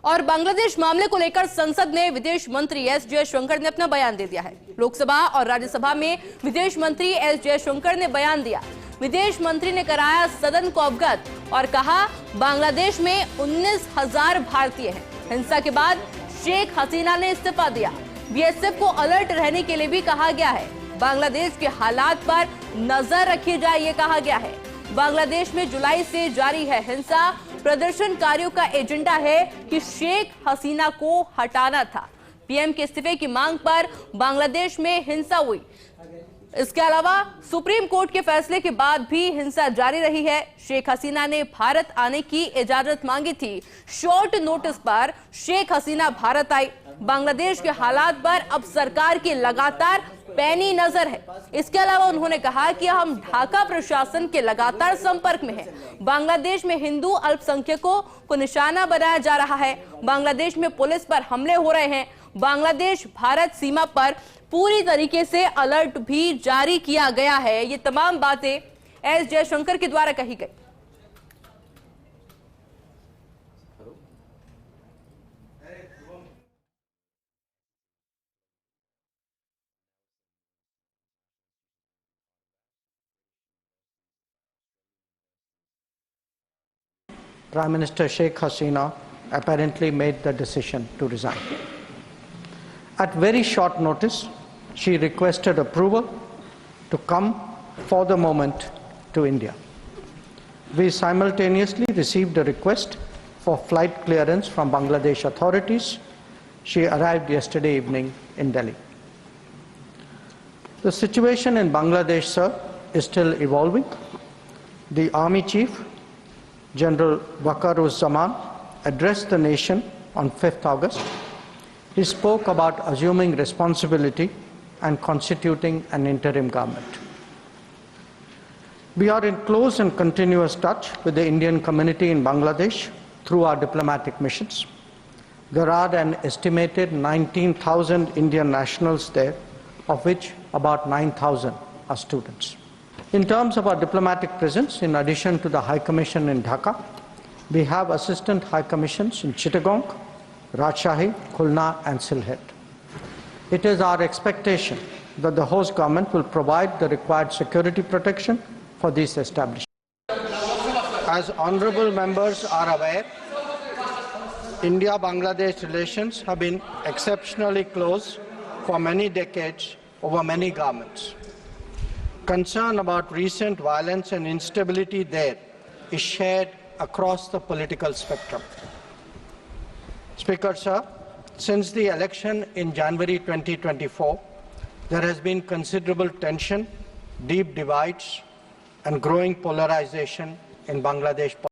और बांग्लादेश मामले को लेकर संसद में विदेश मंत्री एस जयशंकर ने अपना बयान दे दिया है। लोकसभा और राज्यसभा में विदेश मंत्री एस जयशंकर ने बयान दिया। विदेश मंत्री ने कराया सदन को अवगत और कहा, बांग्लादेश में 19,000 भारतीय हैं। हिंसा के बाद शेख हसीना ने इस्तीफा दिया। बीएसएफ को अलर्ट रहने के लिए भी कहा गया है। बांग्लादेश के हालात पर नजर रखी जाए, ये कहा गया है। बांग्लादेश में जुलाई से जारी है हिंसा। प्रदर्शनकारियों का एजेंडा है कि शेख हसीना को हटाना था। पीएम के इस्तीफे की मांग पर बांग्लादेश में हिंसा हुई। इसके अलावा सुप्रीम कोर्ट के फैसले के बाद भी हिंसा जारी रही है। शेख हसीना ने भारत आने की इजाजत मांगी थी। शॉर्ट नोटिस पर शेख हसीना भारत आई। बांग्लादेश के हालात पर अब सरकार की लगातार पैनी नजर है। इसके अलावा उन्होंने कहा कि हम ढाका प्रशासन के लगातार संपर्क में हैं। बांग्लादेश में हिंदू अल्पसंख्यकों को निशाना बनाया जा रहा है। बांग्लादेश में पुलिस पर हमले हो रहे हैं। बांग्लादेश भारत सीमा पर पूरी तरीके से अलर्ट भी जारी किया गया है। ये तमाम बातें एस जयशंकर के द्वारा कही गई। Prime Minister Sheikh Hasina apparently made the decision to resign. At very short notice, she requested approval to come for the moment to India. We simultaneously received a request for flight clearance from Bangladesh authorities. She arrived yesterday evening in Delhi. The situation in Bangladesh, sir, is still evolving. The Army Chief, General Waqar-uz-Zaman, addressed the nation on 5th August. He spoke about assuming responsibility and constituting an interim government. We are in close and continuous touch with the Indian community in Bangladesh through our diplomatic missions. There are an estimated 19,000 Indian nationals there, of which about 9,000 are students. In terms of our diplomatic presence, in addition to the High Commission in Dhaka, we have Assistant High Commissions in Chittagong, Rajshahi, Khulna and Sylhet. It is our expectation that the host government will provide the required security protection for these establishments. As honourable members are aware, India-Bangladesh relations have been exceptionally close for many decades over many governments. Concern about recent violence and instability there is shared across the political spectrum. Speaker, sir, since the election in January 2024, there has been considerable tension, deep divides, and growing polarization in Bangladesh.